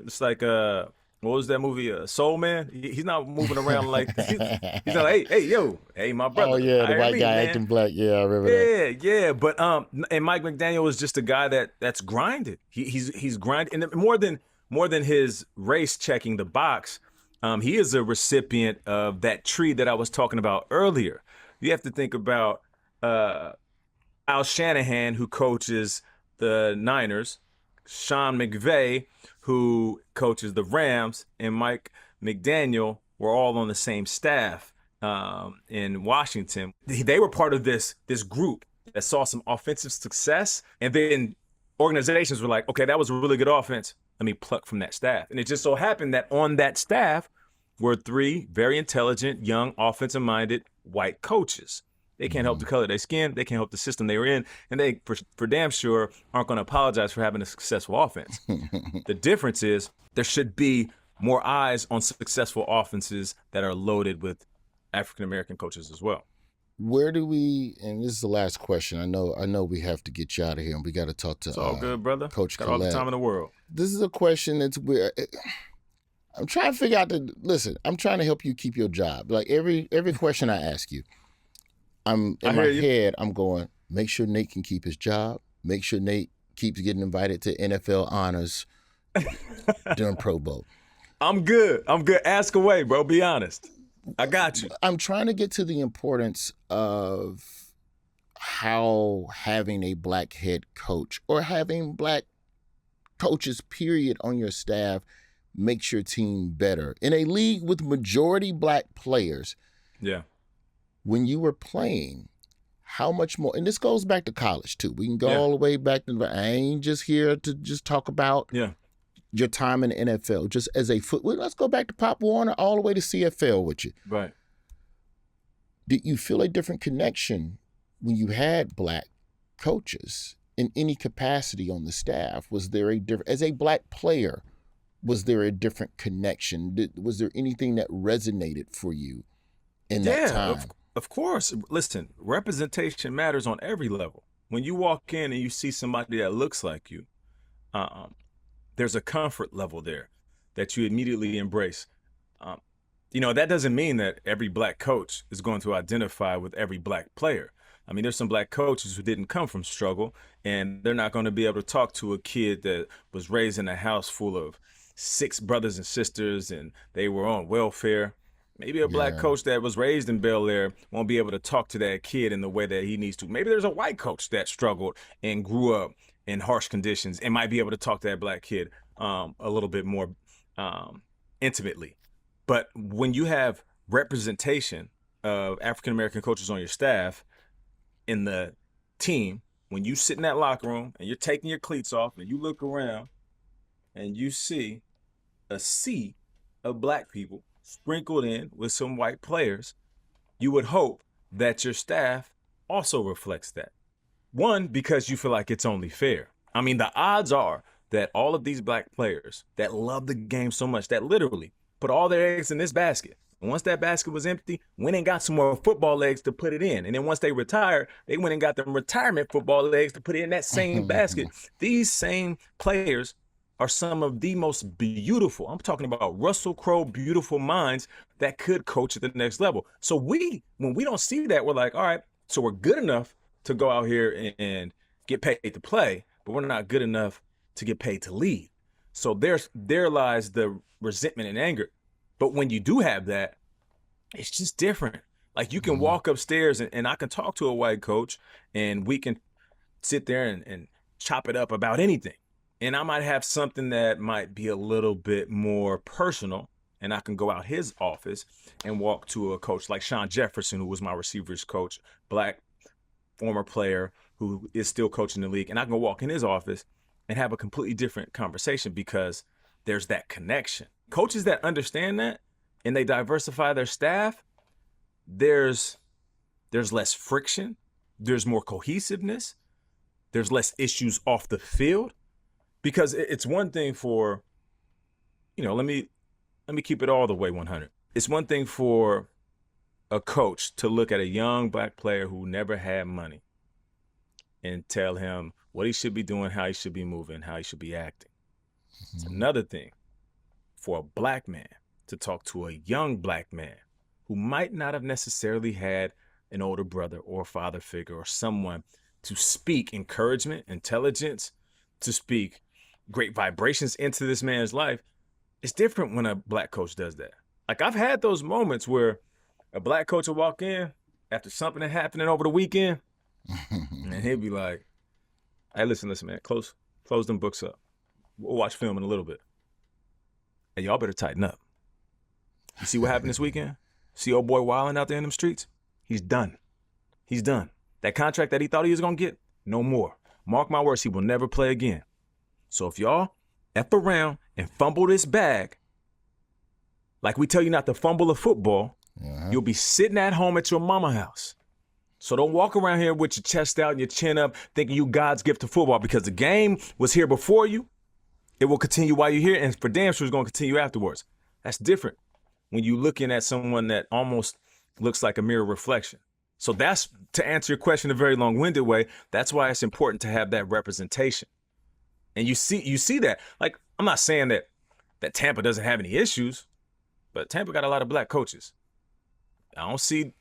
it's like, what was that movie, Soul Man? He's not moving around like, he's not like, hey, yo, hey, my brother. Oh, yeah, the white guy acting Black. Yeah, I remember that. Yeah. But, and Mike McDaniel is just a guy that's grinded. He's grinded. And more than his race checking the box, he is a recipient of that tree that I was talking about earlier. You have to think about Al Shanahan, who coaches the Niners, Sean McVay, who coaches the Rams, and Mike McDaniel were all on the same staff in Washington. They were part of this group that saw some offensive success, and then organizations were like, okay, that was a really good offense. Let me pluck from that staff. And it just so happened that on that staff were 3 very intelligent, young, offensive-minded white coaches. They can't help the color of their skin. They can't help the system they were in. And they, for damn sure, aren't going to apologize for having a successful offense. The difference is there should be more eyes on successful offenses that are loaded with African-American coaches as well. Where do we, and this is the last question, I know we have to get you out of here, and we got to talk to It's all good, brother. Coach Got Collette. all the time in the world. This is a question that's weird. I'm trying to figure out I'm trying to help you keep your job. Like every question I ask you, I'm in my head, I'm going, make sure Nate can keep his job, make sure Nate keeps getting invited to NFL honors during Pro Bowl. I'm good. Ask away, bro. Be honest. I got you. I'm trying to get to the importance of how having a Black head coach or having Black coaches, period, on your staff makes your team better. In a league with majority Black players, when you were playing, how much more, and this goes back to college too. We can go all the way back to, I ain't just here to just talk about your time in the NFL, just as a let's go back to Pop Warner all the way to CFL with you. Right. Did you feel a different connection when you had Black coaches in any capacity on the staff? Was there a different, as a Black player, was there a different connection? Was there anything that resonated for you in that time? Of course. Listen, representation matters on every level. When you walk in and you see somebody that looks like you, there's a comfort level there that you immediately embrace. That doesn't mean that every Black coach is going to identify with every Black player. I mean, there's some Black coaches who didn't come from struggle, and they're not going to be able to talk to a kid that was raised in a house full of 6 brothers and sisters, and they were on welfare. Maybe a black coach that was raised in Bel Air won't be able to talk to that kid in the way that he needs to. Maybe there's a white coach that struggled and grew up in harsh conditions and might be able to talk to that black kid a little bit more intimately. But when you have representation of African-American coaches on your staff in the team, when you sit in that locker room and you're taking your cleats off and you look around and you see a sea of black people sprinkled in with some white players, you would hope that your staff also reflects that. One, because you feel like it's only fair. I mean, the odds are that all of these black players that love the game so much that literally put all their eggs in this basket. And once that basket was empty, went and got some more football eggs to put it in. And then once they retired, they went and got them retirement football eggs to put it in that same basket. These same players are some of the most beautiful, I'm talking about Russell Crowe beautiful minds that could coach at the next level. So when we don't see that, we're like, all right, so we're good enough to go out here and get paid to play, but we're not good enough to get paid to lead. So there lies the resentment and anger. But when you do have that, it's just different. Like you can walk upstairs and I can talk to a white coach and we can sit there and chop it up about anything. And I might have something that might be a little bit more personal, and I can go out his office and walk to a coach like Sean Jefferson, who was my receivers coach, black former player who is still coaching the league. And I can go walk in his office and have a completely different conversation because there's that connection. Coaches that understand that and they diversify their staff, there's less friction, there's more cohesiveness, there's less issues off the field. Because it's one thing for, let me keep it all the way 100. It's one thing for a coach to look at a young black player who never had money and tell him what he should be doing, how he should be moving, how he should be acting. It's another thing for a black man to talk to a young black man who might not have necessarily had an older brother or father figure or someone to speak encouragement, intelligence, to speak great vibrations into this man's life. It's different when a black coach does that. Like I've had those moments where a black coach will walk in after something happening over the weekend and he'll be like, hey, listen, man, close them books up. We'll watch film in a little bit. Hey, y'all better tighten up. You see what happened this weekend? See old boy wilding out there in them streets? He's done. He's done. That contract that he thought he was going to get, no more. Mark my words, he will never play again. So if y'all F around and fumble this bag, like we tell you not to fumble a football, you'll be sitting at home at your mama house. So don't walk around here with your chest out and your chin up thinking you God's gift to football, because the game was here before you. It will continue while you're here, and for damn sure it's going to continue afterwards. That's different when you're looking at someone that almost looks like a mirror reflection. So that's, to answer your question in a very long-winded way, that's why it's important to have that representation. And you see that. Like, I'm not saying that Tampa doesn't have any issues, but Tampa got a lot of black coaches. I don't see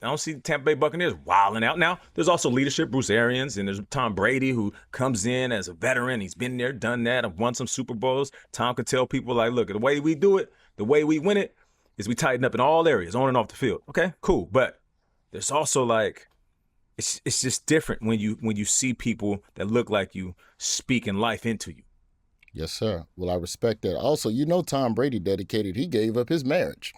Tampa Bay Buccaneers wilding out. Now, there's also leadership, Bruce Arians, and there's Tom Brady, who comes in as a veteran. He's been there, done that, I've won some Super Bowls. Tom could tell people, like, look, the way we do it, the way we win it, is we tighten up in all areas, on and off the field. Okay, cool. But there's also, like, it's just different when you see people that look like you speaking life into you. Yes, sir. Well, I respect that. Also, Tom Brady dedicated, he gave up his marriage.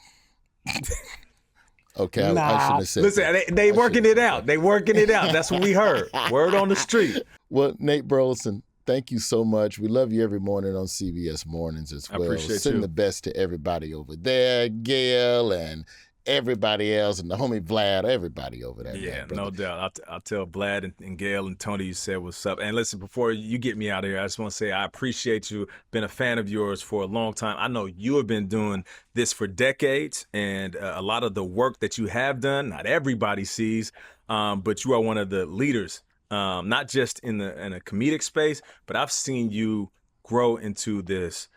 Okay, I shouldn't have said listen, that. they working it out. They working it out. That's what we heard. Word on the street. Well, Nate Burleson, thank you so much. We love you every morning on CBS Mornings as well. I appreciate Send you. the best to everybody over there, Gail and everybody else, and the homie Vlad, everybody over there. Yeah, man, no doubt. I'll tell Vlad and Gail and Tony you said what's up. And listen, before you get me out of here, I just want to say I appreciate you. Been a fan of yours for a long time. I know you have been doing this for decades, and a lot of the work that you have done, not everybody sees, but you are one of the leaders, not just in a comedic space, but I've seen you grow into this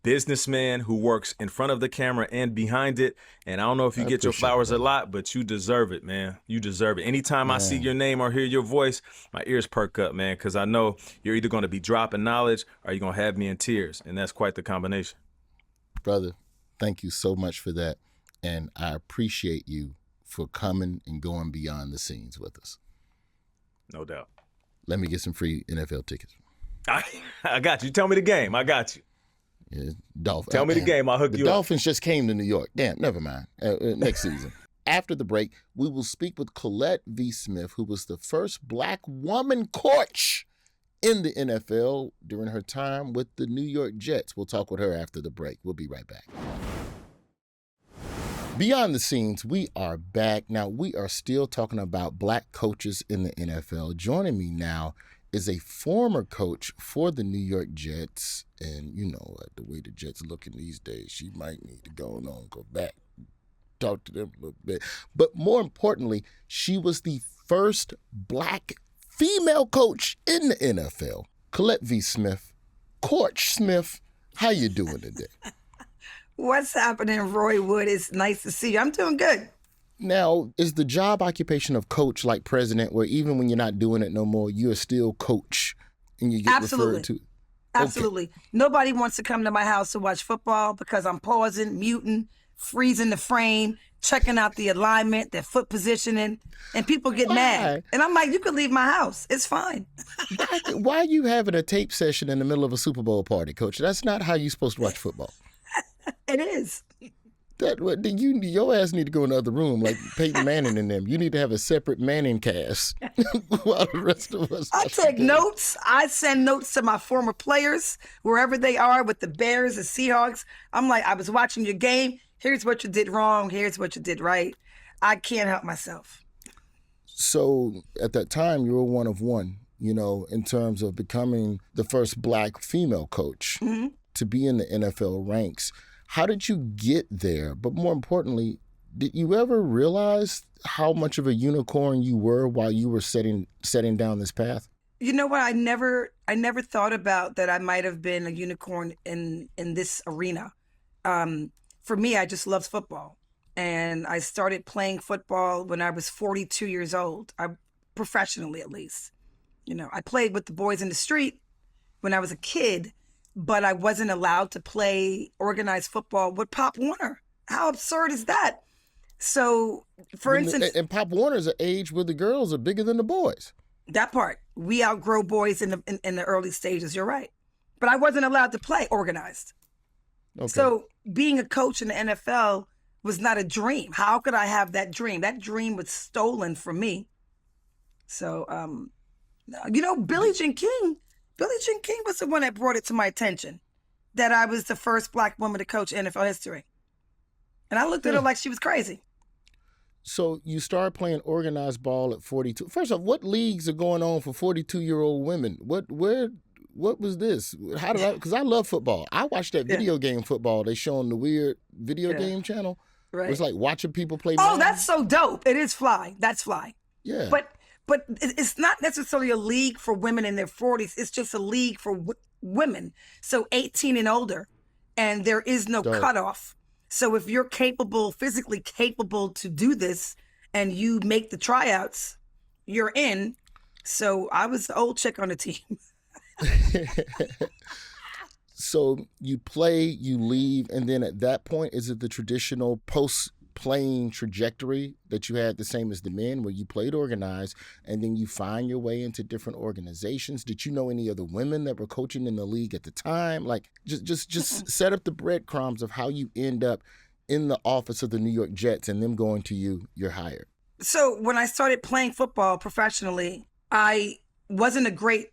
businessman who works in front of the camera and behind it. And I don't know if you get your flowers a lot, but you deserve it, man. You deserve it. Anytime I see your name or hear your voice, my ears perk up, man, because I know you're either going to be dropping knowledge or you're going to have me in tears. And that's quite the combination. Brother, thank you so much for that. and I appreciate you for coming and going beyond the scenes with us. No doubt. Let me get some free NFL tickets. I got you. Tell me the game. I got you. Yeah, Dolphins. Tell me the game. I'll hook you up. The Dolphins just came to New York. Damn, never mind. Next season. After the break, we will speak with Collette V. Smith, who was the first Black woman coach in the NFL during her time with the New York Jets. We'll talk with her after the break. We'll be right back. Beyond the scenes, we are back. Now, we are still talking about Black coaches in the NFL. Joining me now is a former coach for the New York Jets. And you know, the way the Jets looking these days, she might need to go back, talk to them a little bit. But more importantly, she was the first Black female coach in the NFL. Collette V. Smith, Coach Smith, how you doing today? What's happening, Roy Wood? It's nice to see you. I'm doing good. Now, is the job occupation of coach like president, where even when you're not doing it no more, you're still coach and you get referred to? Absolutely. Okay. Nobody wants to come to my house to watch football because I'm pausing, muting, freezing the frame, checking out the alignment, their foot positioning, and people get mad. And I'm like, you can leave my house. It's fine. Why are you having a tape session in the middle of a Super Bowl party, Coach? That's not how you're supposed to watch football. It is. Your ass need to go in the other room like Peyton Manning and them. You need to have a separate Manning cast while the rest of us. I take notes. I send notes to my former players, wherever they are, with the Bears, the Seahawks. I'm like, I was watching your game. Here's what you did wrong. Here's what you did right. I can't help myself. So at that time, you were one of one, in terms of becoming the first Black female coach to be in the NFL ranks. How did you get there? But more importantly, did you ever realize how much of a unicorn you were while you were setting down this path? You know what? I never thought about that I might have been a unicorn in this arena. For me, I just loved football. And I started playing football when I was 42 years old, professionally at least. I played with the boys in the street when I was a kid, but I wasn't allowed to play organized football with Pop Warner. How absurd is that? So, for instance... And Pop Warner's an age where the girls are bigger than the boys. That part. We outgrow boys in the early stages, you're right. But I wasn't allowed to play organized. Okay. So, being a coach in the NFL was not a dream. How could I have that dream? That dream was stolen from me. So, Billie Jean King was the one that brought it to my attention that I was the first Black woman to coach NFL history. And I looked at her like she was crazy. So you started playing organized ball at 42. First off, what leagues are going on for 42-year-old women? What was this? How did because I love football. I watched that video game football they show on the weird video game channel. Right. It was like watching people play. Oh, that's so dope. It is fly. That's fly. Yeah. But it's not necessarily a league for women in their 40s. It's just a league for women. So 18 and older. And there is no cutoff. So if you're physically capable to do this and you make the tryouts, you're in. So I was the old chick on the team. So you play, you leave, and then at that point, is it the traditional post-playing trajectory that you had the same as the men, where you played organized, and then you find your way into different organizations? Did you know any other women that were coaching in the league at the time? Like, just set up the breadcrumbs of how you end up in the office of the New York Jets and them going to you, you're hired. So when I started playing football professionally, I wasn't a great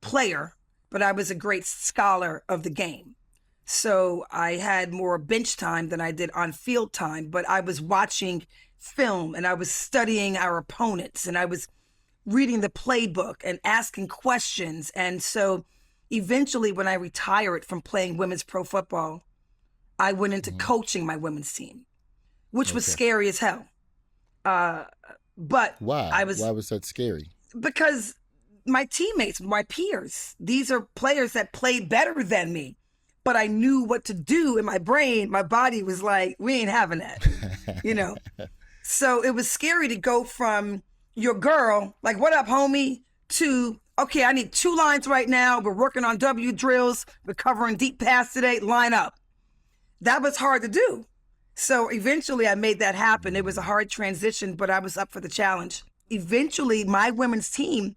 player, but I was a great scholar of the game. So I had more bench time than I did on field time, but I was watching film and I was studying our opponents and I was reading the playbook and asking questions. And so eventually when I retired from playing women's pro football, I went into coaching my women's team, which was scary as hell. But why was that scary? Because my teammates, my peers, these are players that played better than me, but I knew what to do in my brain. My body was like, we ain't having that, So it was scary to go from your girl, like, what up, homie, to, okay, I need 2 lines right now. We're working on W drills. We're covering deep pass today. Line up. That was hard to do. So eventually I made that happen. It was a hard transition, but I was up for the challenge. Eventually, my women's team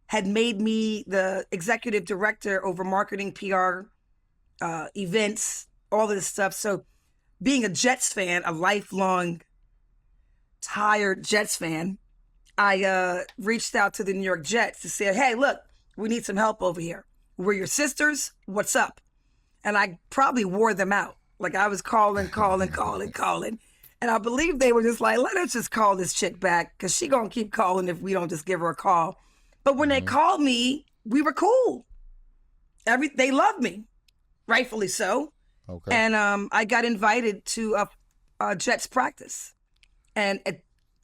had made me the executive director over marketing, PR, events, all of this stuff. So being a Jets fan, a lifelong, tired Jets fan, I reached out to the New York Jets to say, hey, look, we need some help over here. We're your sisters. What's up? And I probably wore them out. Like I was calling. And I believe they were just like, let us just call this chick back because she going to keep calling if we don't just give her a call. But when they called me, we were cool. They loved me, rightfully so. Okay. And I got invited to a Jets practice. And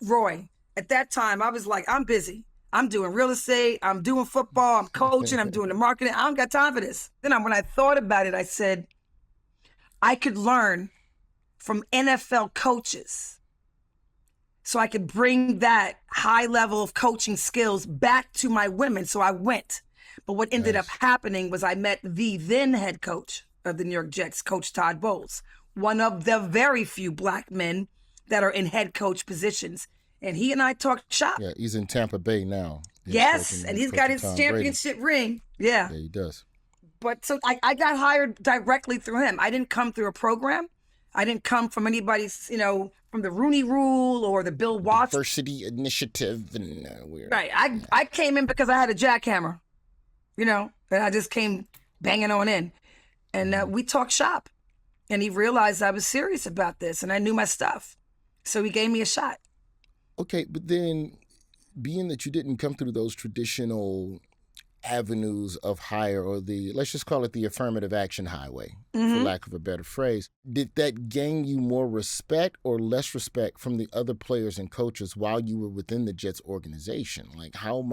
Roy, at that time, I was like, I'm busy. I'm doing real estate. I'm doing football. I'm coaching. I'm doing the marketing. I don't got time for this. Then when I thought about it, I said, I could learn from NFL coaches so I could bring that high level of coaching skills back to my women. So I went. But what ended up happening was I met the then head coach of the New York Jets, Coach Todd Bowles, one of the very few Black men that are in head coach positions. And he and I talked shop. Yeah, he's in Tampa Bay now. Yes, and he's got his championship ring. Yeah. Yeah, he does. But so I got hired directly through him. I didn't come through a program. I didn't come from anybody's, from the Rooney Rule or the Bill Watts. Diversity Initiative. And weird. Right. I came in because I had a jackhammer, and I just came banging on in. And we talked shop. And he realized I was serious about this and I knew my stuff. So he gave me a shot. Okay, but then being that you didn't come through those traditional avenues of hire or let's just call it the affirmative action highway, for lack of a better phrase, did that gain you more respect or less respect from the other players and coaches while you were within the Jets organization? Like how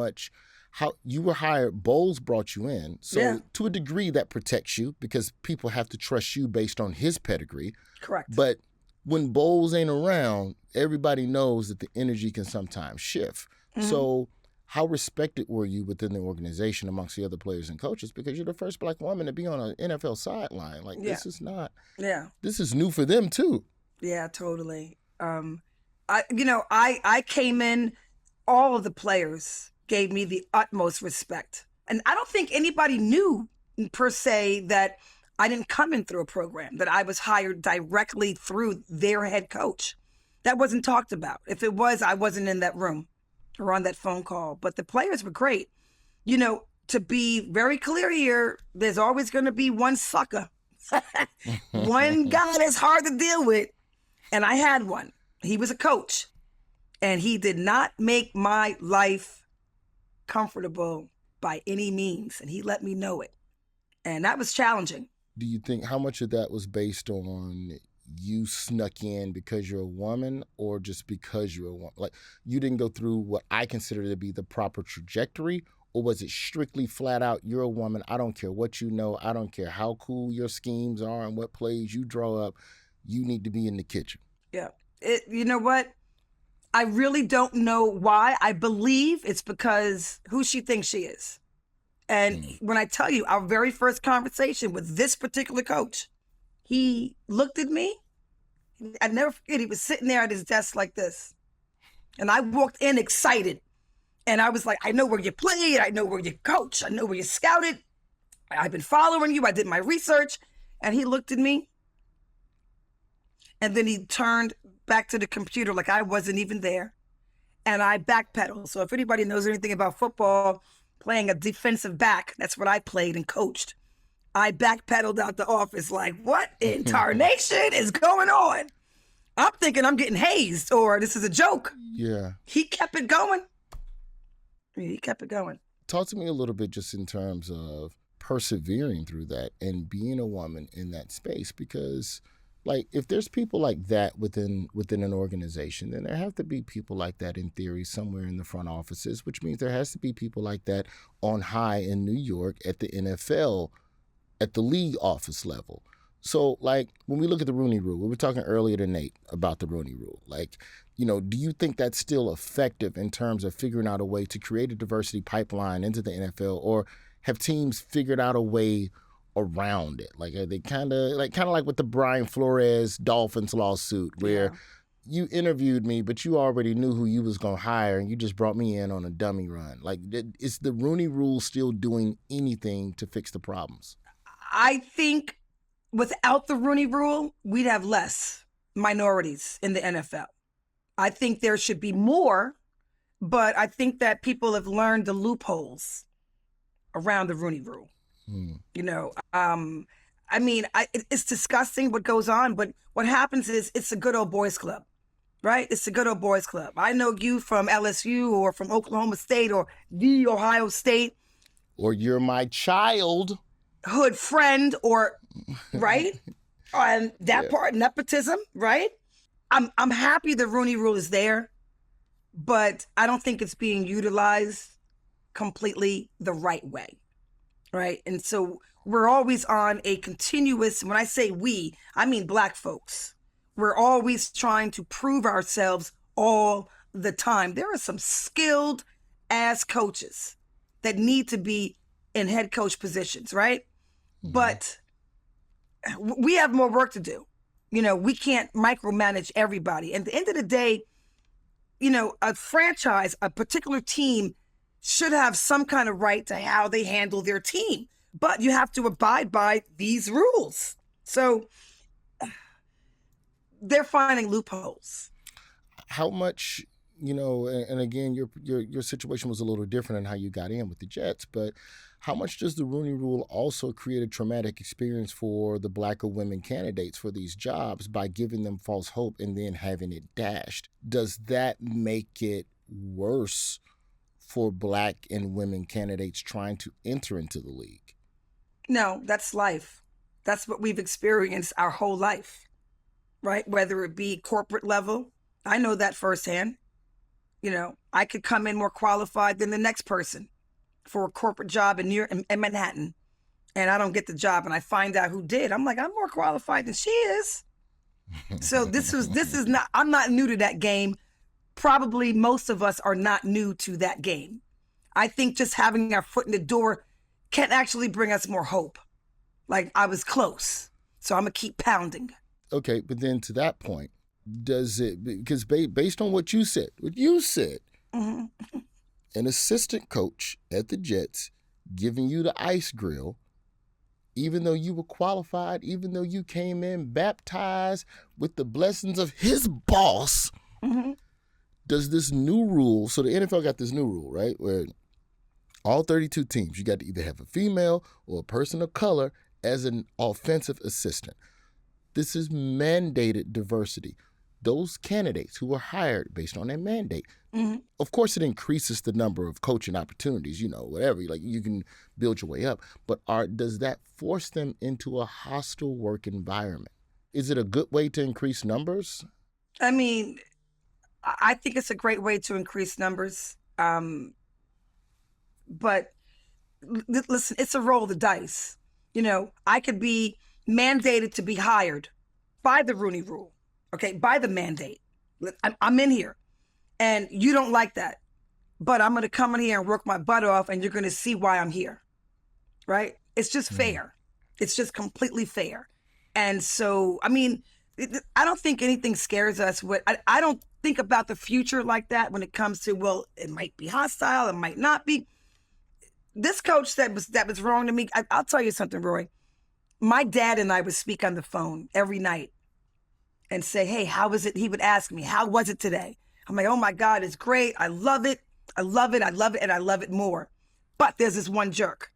you were hired, Bowles brought you in. So to a degree that protects you because people have to trust you based on his pedigree. Correct. But when Bowles ain't around, everybody knows that the energy can sometimes shift. So how respected were you within the organization amongst the other players and coaches? Because you're the first Black woman to be on an NFL sideline. Like, this is not, this is new for them too. Yeah, totally. I came in, all of the players gave me the utmost respect. And I don't think anybody knew per se that I didn't come in through a program, that I was hired directly through their head coach. That wasn't talked about. If it was, I wasn't in that room or on that phone call. But the players were great. To be very clear here, there's always going to be one sucker. One guy that's hard to deal with. And I had one. He was a coach. And he did not make my life comfortable by any means. And he let me know it. And that was challenging. Do you think how much of that was based on you snuck in because you're a woman or just because you're a woman? Like, you didn't go through what I consider to be the proper trajectory, or was it strictly flat out, you're a woman, I don't care what you know, I don't care how cool your schemes are and what plays you draw up, you need to be in the kitchen? Yeah. You know what? I really don't know why. I believe it's because who she thinks she is. And when I tell you, our very first conversation with this particular coach, he looked at me. I never forget, he was sitting there at his desk like this. And I walked in excited. And I was like, I know where you played. I know where you coach. I know where you scouted. I've been following you. I did my research. And he looked at me. And then he turned back to the computer like I wasn't even there. And I backpedaled. So if anybody knows anything about football, playing a defensive back, that's what I played and coached. I backpedaled out the office like, what in tarnation is going on? I'm thinking I'm getting hazed or this is a joke. Yeah. He kept it going. He kept it going. Talk to me a little bit just in terms of persevering through that and being a woman in that space, because like if there's people like that within an organization, then there have to be people like that in theory somewhere in the front offices, which means there has to be people like that on high in New York at the NFL, at the league office level. So like when we look at the Rooney Rule, we were talking earlier to Nate about the Rooney Rule. Like, do you think that's still effective in terms of figuring out a way to create a diversity pipeline into the NFL, or have teams figured out a way around it? Like, are they kind of like with the Brian Flores Dolphins lawsuit, where you interviewed me, but you already knew who you was going to hire, and you just brought me in on a dummy run? Like, is the Rooney Rule still doing anything to fix the problems? I think without the Rooney Rule, we'd have less minorities in the NFL. I think there should be more, but I think that people have learned the loopholes around the Rooney Rule. You know, I mean, it's disgusting what goes on, but what happens is it's a good old boys club, right? It's a good old boys club. I know you from LSU or from Oklahoma State or the Ohio State. Or you're my childhood friend, or, right? And that part, nepotism, right? I'm happy the Rooney Rule is there, but I don't think it's being utilized completely the right way. Right. And so we're always on a continuous, when I say we, I mean Black folks. We're always trying to prove ourselves all the time. There are some skilled ass coaches that need to be in head coach positions, right? But we have more work to do. You know, we can't micromanage everybody. And at the end of the day, you know, a franchise, a particular team should have some kind of right to how they handle their team, but you have to abide by these rules. So they're finding loopholes. How much, you know, and again, your situation was a little different in how you got in with the Jets, but how much does the Rooney Rule also create a traumatic experience for the Black or women candidates for these jobs by giving them false hope and then having it dashed? Does that make it worse for Black and women candidates trying to enter into the league? No, that's life. That's what we've experienced our whole life, right? Whether it be corporate level, I know that firsthand. You know, I could come in more qualified than the next person for a corporate job in Manhattan, and I don't get the job, and I find out who did. I'm like, I'm more qualified than she is. So this is not, I'm not new to that game. Probably most of us are not new to that game. I think just having our foot in the door can actually bring us more hope. Like, I was close, so I'm going to keep pounding. Okay, but then to that point, does it, because based on what you said, an assistant coach at the Jets giving you the ice grill, even though you were qualified, even though you came in baptized with the blessings of his boss, does this new rule, so the NFL got this new rule, right, where all 32 teams, you got to either have a female or a person of color as an offensive assistant. This is mandated diversity. Those candidates who were hired based on that mandate, of course it increases the number of coaching opportunities, you know, whatever, like you can build your way up, but does that force them into a hostile work environment? Is it a good way to increase numbers? I mean, I think it's a great way to increase numbers. But listen, it's a roll of the dice. You know, I could be mandated to be hired by the Rooney Rule, okay, by the mandate. I'm in here, and you don't like that, but I'm going to come in here and work my butt off, and you're going to see why I'm here, right? It's just fair. It's just completely fair. And so, I mean, I don't think anything scares us. I don't think about the future like that when it comes to, well, it might be hostile, it might not be. This coach that was wrong to me, I'll tell you something, Roy. My dad and I would speak on the phone every night and say, hey, how was it? He would ask me, how was it today? I'm like, oh my God, it's great. I love it. I love it. I love it. And I love it more. But there's this one jerk.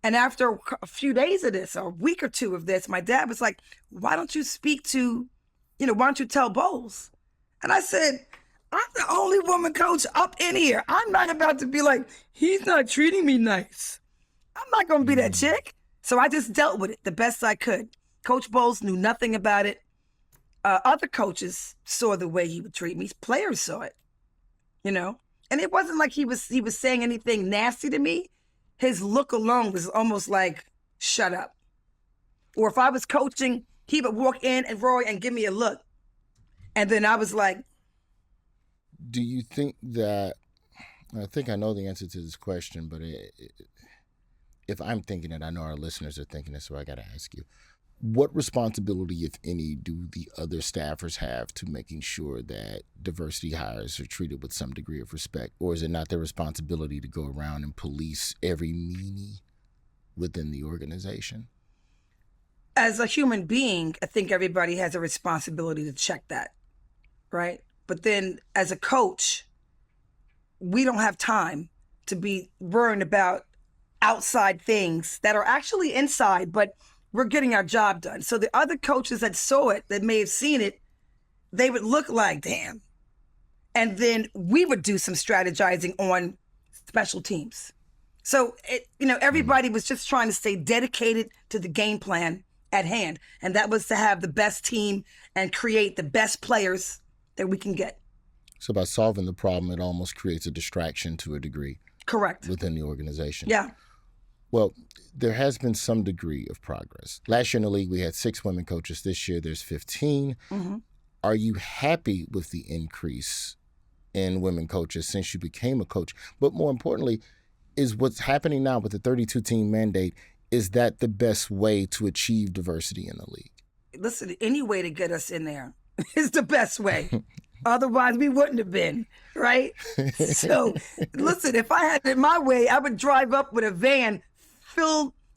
And after a few days of this, or a week or two of this, my dad was like, why don't you speak to, why don't you tell Bowles? And I said, I'm the only woman coach up in here. I'm not about to be like, he's not treating me nice. I'm not going to be that chick. So I just dealt with it the best I could. Coach Bowles knew nothing about it. Other coaches saw the way he would treat me. Players saw it, And it wasn't like he was saying anything nasty to me. His look alone was almost like, shut up. Or if I was coaching, he would walk in and Roy and give me a look. And then I was like, do you think that, I think I know the answer to this question, but if I'm thinking it, I know our listeners are thinking this, so I got to ask you, what responsibility, if any, do the other staffers have to making sure that diversity hires are treated with some degree of respect? Or is it not their responsibility to go around and police every meanie within the organization? As a human being, I think everybody has a responsibility to check that, right? But then as a coach, we don't have time to be worrying about outside things that are actually inside, but we're getting our job done. So the other coaches that saw it, that may have seen it, they would look like, damn. And then we would do some strategizing on special teams. So, everybody was just trying to stay dedicated to the game plan at hand. And that was to have the best team and create the best players that we can get. So by solving the problem, it almost creates a distraction to a degree. Correct. Within the organization. Yeah. Well, there has been some degree of progress. Last year in the league, we had 6 women coaches. This year, there's 15. Mm-hmm. Are you happy with the increase in women coaches since you became a coach? But more importantly, is what's happening now with the 32-team mandate, is that the best way to achieve diversity in the league? Listen, any way to get us in there is the best way. Otherwise, we wouldn't have been, right? So, listen, if I had it my way, I would drive up with a van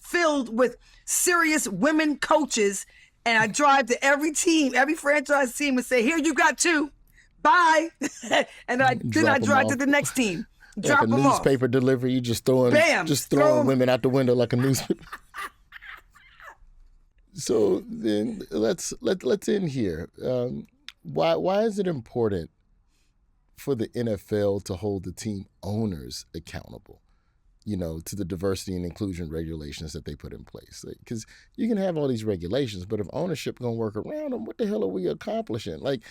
filled with serious women coaches, and I drive to every team, every franchise team, and say, "Here, you got 2. Bye." And then I drive to the next team. Drop like a them off. Newspaper delivery, you just throwing women out the window like a newspaper. So then let's end here. Why is it important for the NFL to hold the team owners accountable, to the diversity and inclusion regulations that they put in place? Because you can have all these regulations, but if ownership going to work around them, what the hell are we accomplishing? Like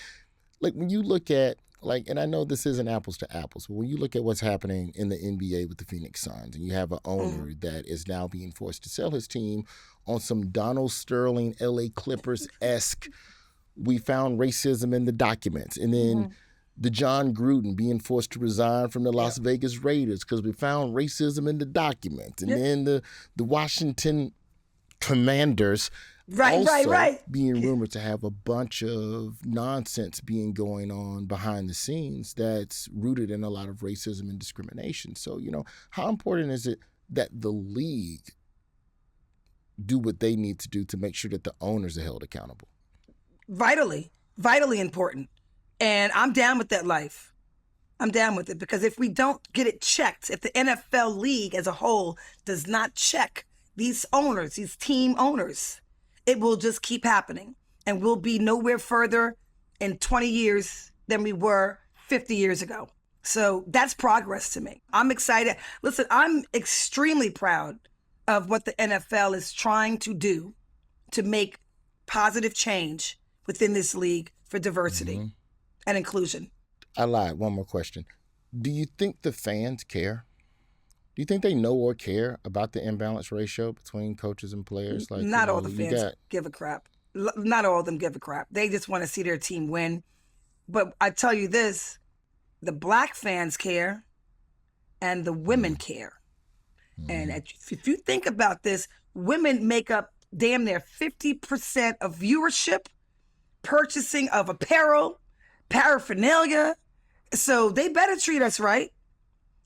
when you look at, and I know this isn't apples to apples, but when you look at what's happening in the NBA with the Phoenix Suns, and you have an owner that is now being forced to sell his team on some Donald Sterling, LA Clippers-esque, we found racism in the documents. And then the John Gruden being forced to resign from the Las Vegas Raiders because we found racism in the documents. And then the Washington Commanders being rumored to have a bunch of nonsense going on behind the scenes that's rooted in a lot of racism and discrimination. So, how important is it that the league do what they need to do to make sure that the owners are held accountable? Vitally important. And I'm down with that life. I'm down with it because if we don't get it checked, if the NFL league as a whole does not check these owners, these team owners, it will just keep happening. And we'll be nowhere further in 20 years than we were 50 years ago. So that's progress to me. I'm excited. Listen, I'm extremely proud of what the NFL is trying to do to make positive change within this league for diversity and inclusion. I lied. One more question. Do you think the fans care? Do you think they know or care about the imbalance ratio between coaches and players? Not all the fans give a crap. Not all of them give a crap. They just want to see their team win. But I tell you this, the black fans care and the women care. And if you think about this, women make up damn near 50% of viewership, purchasing of apparel, paraphernalia. So they better treat us right.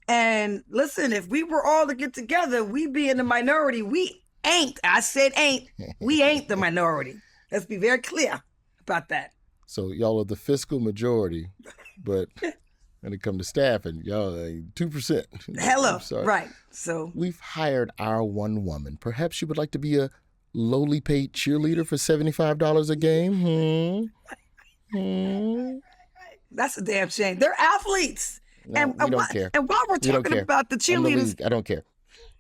And listen, if we were all to get together, we'd be in the minority. We ain't. I said ain't. We ain't the minority. Let's be very clear about that. So y'all are the fiscal majority, but when it comes to staffing, y'all are 2%. Hello. Right. So we've hired our one woman. Perhaps you would like to be a lowly paid cheerleader for $75 a game? That's a damn shame. They're athletes. No, we don't care. And while we're talking about the cheerleaders, I don't care.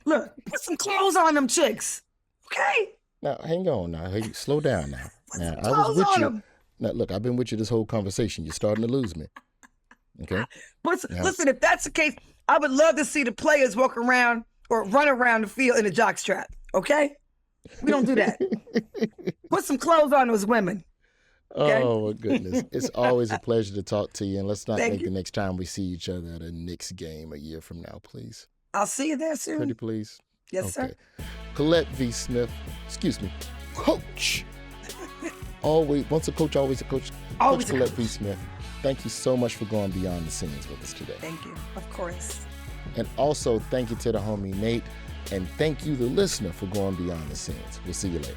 Look, put some clothes on them chicks, okay? Now, hang on now. Hey, slow down now. Now, I was with you. Them. Now, look, I've been with you this whole conversation. You're starting to lose me. Okay? But listen, if that's the case, I would love to see the players walk around or run around the field in a jockstrap, okay? We don't do that. Put some clothes on those women. Okay? Oh, my goodness. It's always a pleasure to talk to you. And let's not think the next time we see each other at a Knicks game a year from now, please. I'll see you there soon. Pretty please. Yes, sir. Collette V. Smith, excuse me, Coach. Always, once a coach, always a coach. Always Coach Collette V. Smith, thank you so much for going beyond the scenes with us today. Thank you. Of course. And also, thank you to the homie Nate. And thank you, the listener, for going beyond the scenes. We'll see you later.